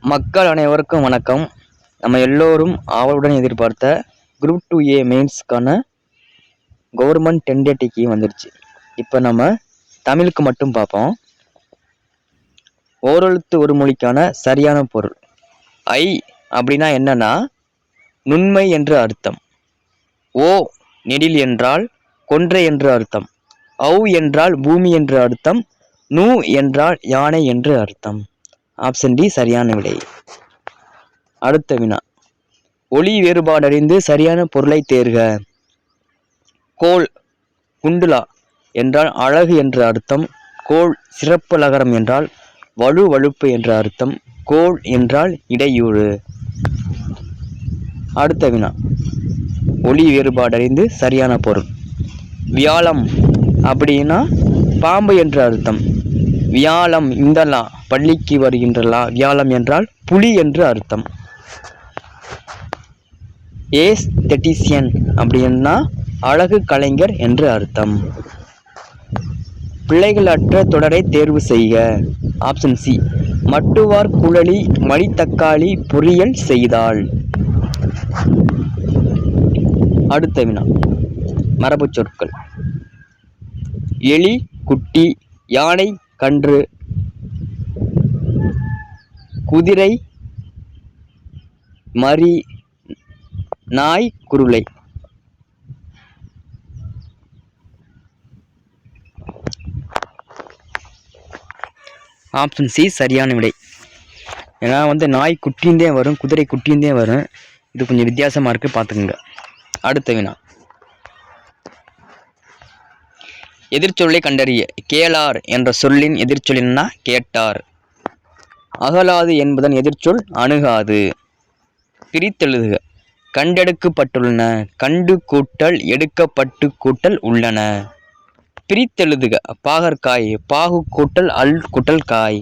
மக்கள் அனைவருக்கும் வணக்கம். நம்ம எல்லோரும் ஆவலுடன் எதிர்பார்த்த குரூப் 2A மெயின்ஸ்க்கான கவர்மெண்ட் டென்டேட்டிக்கு வந்துருச்சு. இப்போ நம்ம தமிழுக்கு மட்டும் பார்ப்போம். ஓரெழுத்து ஒரு மொழிக்கான சரியான பொருள். ஐ அப்படின்னா என்னன்னா நுண்மை என்று அர்த்தம். ஓ நெடில் என்றால் கொன்றை என்று அர்த்தம். ஔ என்றால் பூமி என்று அர்த்தம். நூ என்றால் யானை என்று அர்த்தம். ஆப்ஷன் டி சரியான விடை. அடுத்த வினா, ஒளி வேறுபாடறிந்து சரியான பொருளை தேர்க. கோல் குண்டுலா என்றால் அழகு என்று அர்த்தம். கோல் சிறப்பு லகரம் என்றால் வலுவழுப்பு என்று அர்த்தம். கோல் என்றால் இடையூறு. அடுத்த வினா, ஒளி வேறுபாடறிந்து சரியான பொருள். வியாழம் அப்படின்னா பாம்பு என்று அர்த்தம். வியாழம் இந்தலா பள்ளிக்கு வருகின்றலா. வியாழம் என்றால் புலி என்று அர்த்தம். ஏஸ்தெட்டிசியன் அப்படின்னா அழகு கலைஞர் என்று அர்த்தம். பிழைகளற்ற தொடரை தேர்வு செய்க. ஆப்ஷன் சி மட்டுவார் குழலி மணித்தக்காளி பொரியல் செய்தாள். அடுத்த வினா, மரபு சொற்கள். எலி குட்டி, யானை கன்று, குதிரை மரி, நாய் குருளை. ஆப்ஷன் சி சரியான விடை. ஏன்னா நாய் குட்டியுந்தே வரும், குதிரை குட்டியுந்தே வரும். இது கொஞ்சம் வித்தியாசமாக இருக்குது, பார்த்துக்குங்க. அடுத்த வினா, எதிர்ச்சொல்லை கண்டறிய. கேளார் என்ற சொல்லின் எதிர்ச்சொல் என்ன? கேட்டார். அகலாது என்பதன் எதிர்ச்சொல் அணுகாது. பிரித்தெழுதுக. கண்டெடுக்கப்பட்டுள்ளன. கண்டு கூட்டல் எடுக்கப்பட்டு கூட்டல் உள்ளன. பிரித்தெழுதுக. பாகற்காய் பாகு கூட்டல் அல் கூட்டல் காய்.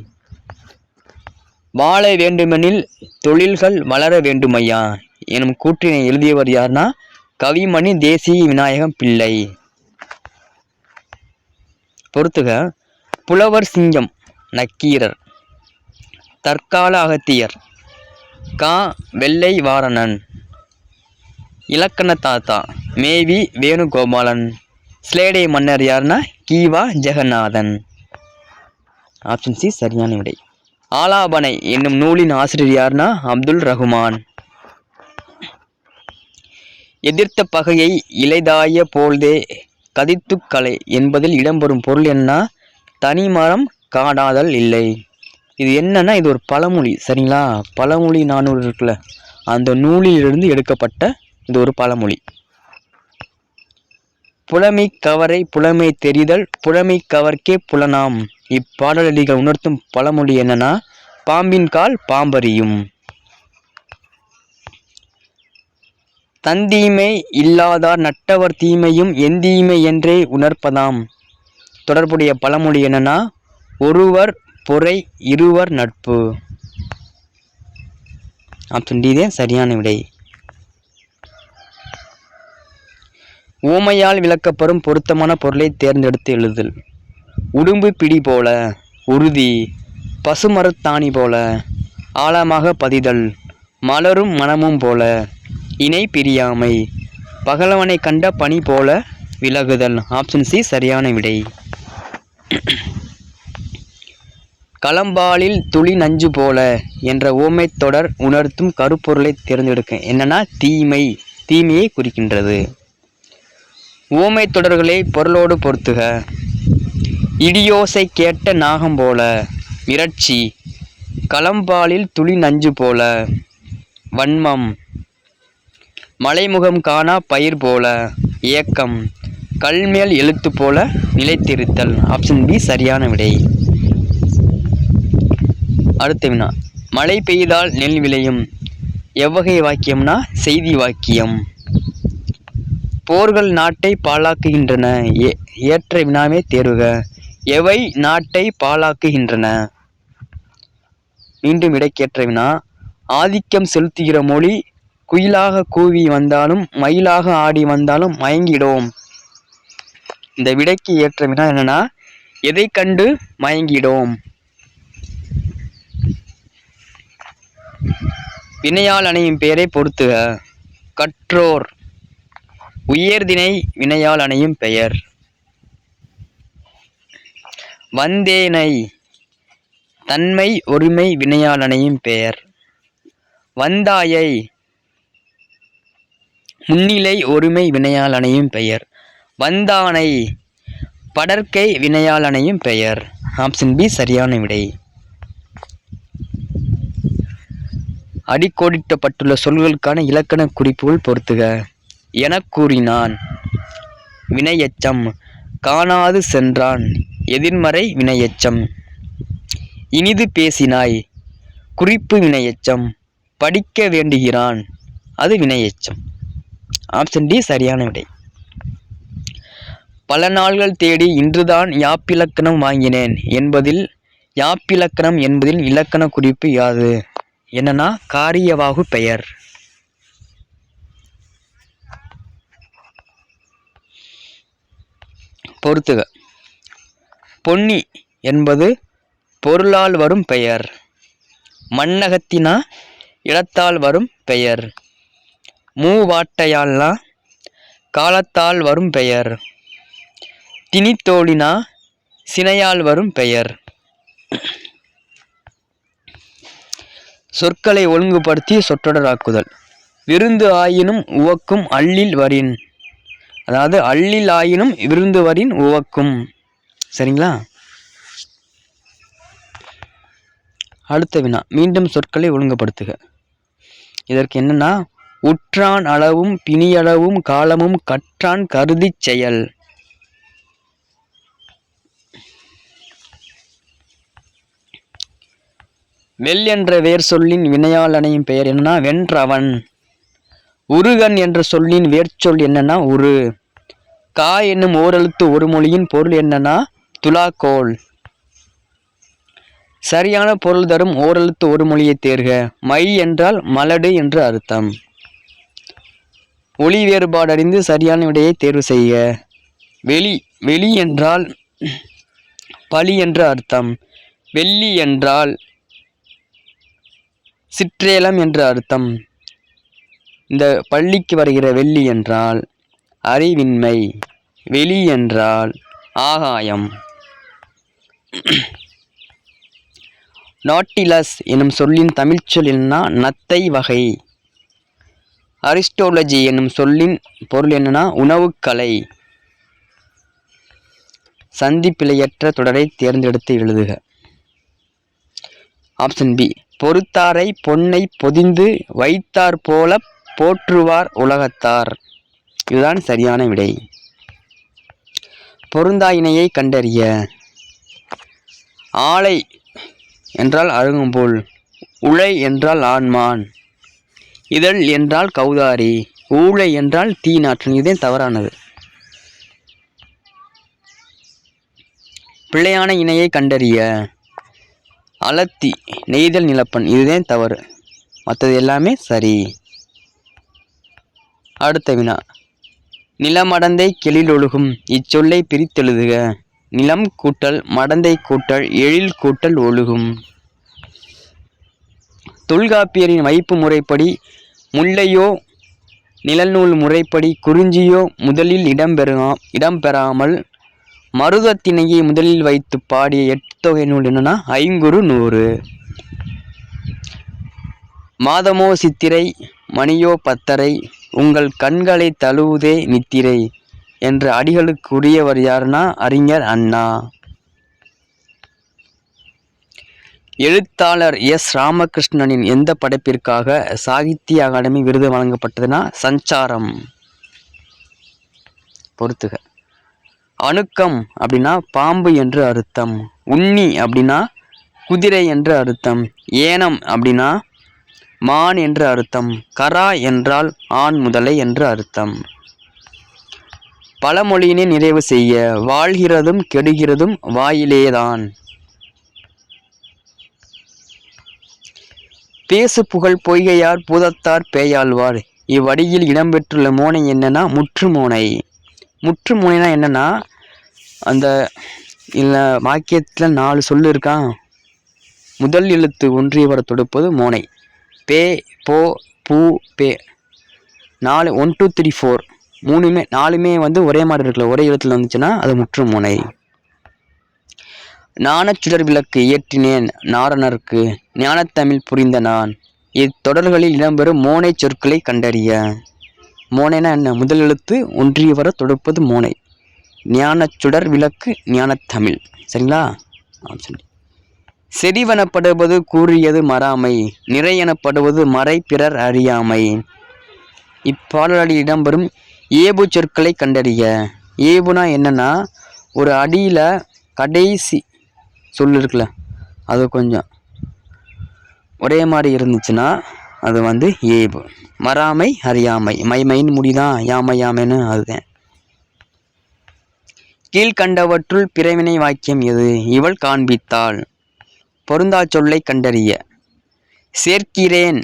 வாழ வேண்டுமெனில் தொழில்கள் வளர வேண்டுமையா எனும் கூற்றினை எழுதியவர் யார்னா கவிமணி தேசிய விநாயகம் பிள்ளை. பொறுத்துக. புலவர் சிங்கம் நக்கீரர். தற்கால அகத்தியர் கா வெள்ளை வாரணன். இலக்கண தாத்தா மேவி வேணுகோபாலன். ஸ்லேடை மன்னர் யார்னா கீவா ஜெகநாதன். ஆப்ஷன் சி சரியான விடை. ஆலாபனை என்னும் நூலின் ஆசிரியர் யார்னா அப்துல் ரகுமான். எதிர்த்த பகையை இலைதாய போல்தே கதித்து கலை என்பதில் இடம்பெறும் பொருள் என்ன? தனிமரம் காடாதல் இல்லை. இது என்னன்னா இது ஒரு பழமொழி, சரிங்களா? பழமொழி 400 இருக்குல்ல, அந்த நூலிலிருந்து எடுக்கப்பட்ட இது ஒரு பழமொழி. புலமை கவரை புலமை தெரிதல் புலமை கவர்க்கே புலனாம். இப்பாடலடிகள் உணர்த்தும் பழமொழி என்னன்னா பாம்பின் கால் பாம்பறியும். தந்தீமை இல்லாதார் நட்டவர் தீமையும் எந்தீமை என்றே உணர்ப்பதாம். தொடர்புடைய பழமொழி என்னன்னா ஒருவர் பொறை இருவர் நட்பு. ஆப்ஷன் டி தான் சரியான விடை. ஊமையால் விளக்கப்படும் பொருத்தமான பொருளை தேர்ந்தெடுத்து எழுதுதல். உடும்பு பிடி போல, உறுதி, பசுமரத்தாணி போல, ஆழமாக பதிதல், மலரும் மனமும் போல, இணை பிரியாமை, பகலவனை கண்ட பனி போல விலகுதல். ஆப்ஷன் சி சரியான விடை. களம்பாலில் துளி நஞ்சு போல என்ற ஓமை தொடர் உணர்த்தும் கருப்பொருளை தேர்ந்தெடுக்க. என்னன்னா தீமை, தீமையை குறிக்கின்றது. ஓமை தொடர்களை பொருளோடு பொருத்துக. இடியோசை கேட்ட நாகம் போல, மிரட்சி, களம்பாலில் துளி நஞ்சு போல, வன்மம், மலைமுகம் காணா பயிர் போல, ஏக்கம், கல்மேல் எழுத்து போல நிலைத்திருத்தல். ஆப்ஷன் பி சரியான விடை. அடுத்த வினா, மழை பெய்தால் நெல் விளையும். எவ்வகை வாக்கியம்னா செய்தி வாக்கியம். போர்கள் நாட்டை பாழாக்குகின்றன. ஏற்ற வினாவே தேர்வுக. எவை நாட்டை பாழாக்குகின்றன? மீண்டும் விடைக்கேற்ற வினா. ஆதிக்கம் செலுத்துகிற மொழி குயிலாக கூவி வந்தாலும் மயிலாக ஆடி வந்தாலும் மயங்கிடோம். இந்த விடைக்கு ஏற்ற வினா என்னன்னா எதை கண்டு மயங்கிடோம். வினையால் அணையும் பெயரை பொறுத்துக. கற்றோர். உயர்திணை வினையால் அணையும் பெயர். வந்தேனை. தன்மை ஒருமை வினையால் அணையும் பெயர். வந்தாயை. முன்னிலை ஒருமை வினையால் அணையும் பெயர். வந்தானை. படர்க்கை வினையால் அணையும் பெயர். ஆப்ஷன் பி சரியான விடை. அடிக்கோடிட்டப்பட்டுள்ள சொல்களுக்கான இலக்கண குறிப்புகள் பொறுத்துக. எனக் கூறினான் வினையெச்சம். காணாது சென்றான் எதிர்மறை வினையெச்சம். இனிது பேசினாய் குறிப்பு வினையெச்சம். படிக்க வேண்டுகிறான் அது வினையெச்சம். ஆப்ஷன் டி சரியான விடை. பல நாள்கள் தேடி இன்றுதான் யாப்பிலக்கணம் வாங்கினேன் என்பதில் யாப்பிலக்கணம் என்பதில் இலக்கண குறிப்பு யாது? என்னன்னா காரியவாகு பெயர். பொறுத்துக. பொன்னி என்பது பொருளால் வரும் பெயர். மண்ணகத்தினா இடத்தால் வரும் பெயர். மூவாட்டையால்னா காலத்தால் வரும் பெயர். திணித்தோழினா சினையால் வரும் பெயர். சொற்களை ஒழுங்குபடுத்தி சொற்றொடராக்குதல். விருந்து ஆயினும் உவக்கும் அள்ளில் வரின். அதாவது அள்ளில் ஆயினும் விருந்து வரின் உவக்கும். சரிங்களா? அடுத்த வினா. மீண்டும் சொற்களை ஒழுங்குபடுத்துக. இதற்கு என்னன்னா உற்றான் அளவும் பிணியளவும் காலமும் கற்றான் கருதி செயல். வெல் என்ற வேர் சொல்லின் வினையால் அணையும் பெயர் என்னன்னா வென்றவன். உருகன் என்ற சொல்லின் வேர்ச்சொல் என்னன்னா உரு. கா என்னும் ஓரெழுத்து ஒரு மொழியின் பொருள் என்னன்னா துலாக்கோல். சரியான பொருள் தரும் ஓரெழுத்து ஒரு மொழியை தேர்க. மை என்றால் மலடு என்று அர்த்தம். ஒளி வேறுபாடு அறிந்து சரியான விடையை தேர்வு செய்க. வெளி. வெளி என்றால் பழி என்று அர்த்தம். வெள்ளி என்றால் சிற்றேலம் என்று அர்த்தம். இந்த பள்ளிக்கு வருகிற வெள்ளி என்றால் அறிவின்மை. வெளி என்றால் ஆகாயம். நாட்டிலஸ் எனும் சொல்லின் தமிழ்ச்சொல் என்னன்னா நத்தை வகை. அரிஸ்டாலஜி என்னும் சொல்லின் பொருள் என்னன்னா உணவுக்கலை. சந்திப்பிழையற்ற தொடரை தேர்ந்தெடுத்து எழுதுக. Option B. பொறுத்தாரை பொன்னை பொதிந்து வைத்தார் போல போற்றுவார் உலகத்தார். இதுதான் சரியான விடை. பொருந்தா இணையை கண்டறிய. ஆலை என்றால் அருகம்புல். உழை என்றால் ஆண்மான். இதழ் என்றால் கௌதாரி. ஊழை என்றால் தீநாற்றன். இதே தவறானது. பிழையான இணையை கண்டறிய. அலத்தி நெய்தல் நிலப்பன். இதுதான் தவறு. மற்றது எல்லாமே சரி. அடுத்த வினா. நிலமடந்தை கெழில் ஒழுகும். இச்சொல்லை பிரித்தெழுதுக. நிலம் கூட்டல் மடந்தை கூட்டல் எழில் கூட்டல் ஒழுகும். தொல்காப்பியரின் வைப்பு முறைப்படி முல்லையோ நிலநூல் முறைப்படி குறிஞ்சியோ முதலில் இடம்பெறாமல் மருதத்திணையை முதலில் வைத்து பாடிய எட்டுத்தொகை நூல் என்னன்னா ஐங்குறு நூறு. மாதமோ சித்திரை மணியோ பத்தரை உங்கள் கண்களை தழுவுதே நித்திரை என்ற அடிகளுக்கு உரியவர் யாருன்னா அறிஞர் அண்ணா. எழுத்தாளர் எஸ். ராமகிருஷ்ணனின் எந்த படைப்பிற்காக சாகித்ய அகாடமி விருது வழங்கப்பட்டதுன்னா சஞ்சாரம். பொறுத்துக. அணுக்கம் அப்படின்னா பாம்பு என்று அர்த்தம். உண்ணி அப்படின்னா குதிரை என்று அர்த்தம். ஏனம் அப்படின்னா மான் என்று அர்த்தம். கரா என்றால் ஆண் முதலை என்று அர்த்தம். பழமொழியினை நிறைவு செய்ய. வாழ்கிறதும் கெடுகிறதும் வாயிலேதான். பேசு புகழ் பொய்கையார் பூதத்தார் பேயாழ்வார். இவ்வடியில் இடம்பெற்றுள்ள மோனை என்னன்னா முற்று மோனை. முற்று மோனைனா என்னன்னா அந்த இல்லை வாக்கியத்தில் 4 சொல்லு இருக்கான். முதல் எழுத்து ஒன்றிய வர தொடுப்பது மோனை. பே, போ, பூ, பே. 4 1 2 3 4 4மே வந்து ஒரே மாதிரி இருக்குல்ல, ஒரே எழுத்துல வந்துச்சுன்னா அது முற்று முனை. ஞானச்சுடர் விளக்கு இயற்றினேன் நாரணருக்கு ஞானத்தமிழ் புரிந்த நான். இத்தொடர்களில் இடம்பெறும் மோனை சொற்களை கண்டறிய. மோனைனா என்ன? முதல் எழுத்து ஒன்றிய வர தொடுப்பது மோனை. ஞானச்சுடர் விளக்கு ஞானத்தமிழ். சரிங்களா? செறிவெனப்படுவது கூறியது மறாமை, நிறை எனப்படுவது மறை பிறர் அறியாமை. இப்பாடலில் இடம்பெறும் ஏபு சொற்களை கண்டறிய. ஏபுனா என்னன்னா, ஒரு அடியில் கடைசி சொல் இருக்குல்ல, அது கொஞ்சம் ஒரே மாதிரி இருந்துச்சுன்னா அது வந்து ஏபு. மறாமை அறியாமை, மைன்னு முடிதான், யாமை யாமைன்னு அதுதான். கீழ்கண்டவற்றுள் பிறவினை வாக்கியம் எது? இவள் காண்பித்தாள். பொருந்தா சொல்லை கண்டறிய. சேர்க்கிறேன்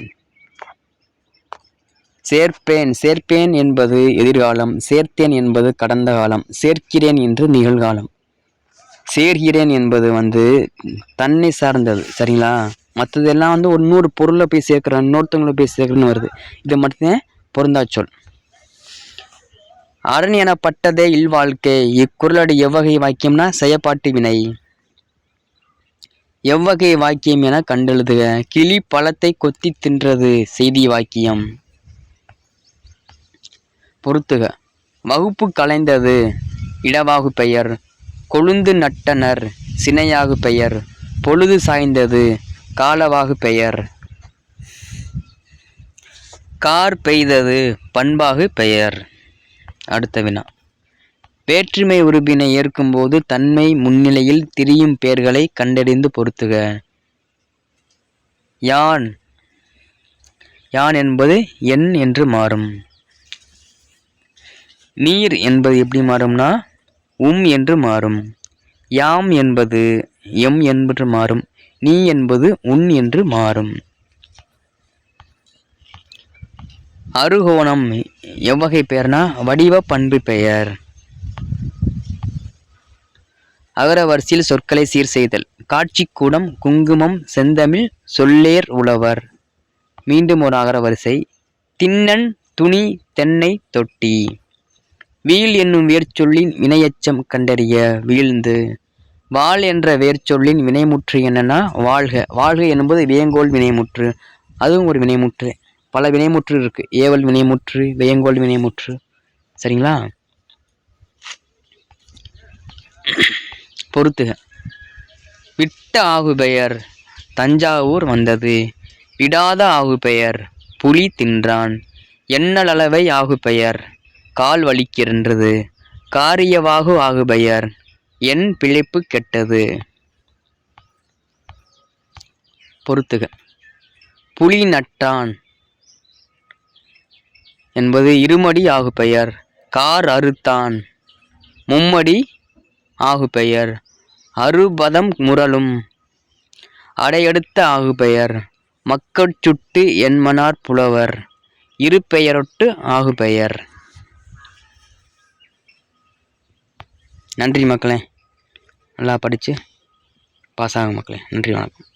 சேர்ப்பேன். சேர்ப்பேன் என்பது எதிர்காலம், சேர்த்தேன் என்பது கடந்த காலம், சேர்க்கிறேன் என்று நிகழ்காலம். சேர்கிறேன் என்பது வந்து தன்னை சார்ந்தது. சரிங்களா? மற்றதெல்லாம் வந்து இன்னொரு பொருளை போய் சேர்க்கிறேன், இன்னொருத்தவங்களை போய் சேர்க்கிறேன்னு வருது. இது மட்டும்தான் பொருந்தா சொல். அரண் எனப்பட்டதே இல்வாழ்க்கை. இக்குறளடி எவ்வகை வாக்கியம்னா செயப்பாட்டு வினை. எவ்வகை வாக்கியம் என கண்டெழுதுக. கிளி பழத்தை கொத்தி தின்றது செய்தி வாக்கியம். பொறுத்துக. வகுப்பு கலைந்தது இடவாகு பெயர். கொழுந்து நட்டனர் சினையாகு பெயர். பொழுது சாய்ந்தது காலவாகு பெயர். கார் பெய்தது பண்பாகு பெயர். அடுத்த வினா. வேற்றுமை உருபினை ஏற்கும்போது தன்மை முன்னிலையில் திரியும் பெயர்களை கண்டறிந்து பொறுத்துக. யான் யான் என்பது என் என்று மாறும். நீர் என்பது எப்படி மாறும்னா என்று மாறும். யாம் என்பது எம் என்று மாறும். நீ என்பது உன் என்று மாறும். அறுகோணம் எவ்வகை பெயர்னா வடிவ பண்பு பெயர். அகரவரிசையில் சொற்களை சீர் செய்தல். காட்சிக்கூடம் குங்குமம் செந்தமிழ் சொல்லேர் உழவர். மீண்டும் ஒரு அகரவரிசை. திண்ணன் துணி தென்னை தொட்டி. வீழ் என்னும் வேர்ச்சொல்லின் வினையச்சம் கண்டறிய. வீழ்ந்து. வாழ் என்ற வேர்ச்சொல்லின் வினைமுற்று என்னன்னா வாழ்க. வாழ்க என்பது வேங்கோல் வினைமுற்று, அதுவும் ஒரு வினைமுற்று. பல வினைமுற்று இருக்கு. ஏவல் வினைமுற்று, வேங்கோல் வினைமுற்று. சரிங்களா? பொறுத்துக. விட்ட ஆகு பெயர் தஞ்சாவூர் வந்தது. விடாத ஆகு பெயர் புலி தின்றான். எண்ணளவை ஆகு பெயர் கால் வலிக்கின்றது. காரியவாகு ஆகு பெயர் என் பிழைப்பு கெட்டது. பொறுத்துக. புலி நட்டான் என்பது இருமடி ஆகு பெயர். கார் அறுத்தான் மும்மடி ஆகு பெயர். அறுபதம் முரலும். அடையடுத்த ஆகு பெயர் மக்கட்சுட்டு என்மனார் புலவர். இரு பெயரொட்டு ஆகு பெயர். நன்றி மக்களே. நல்லா படித்து பாஸ் ஆகும் மக்களே. நன்றி, வணக்கம்.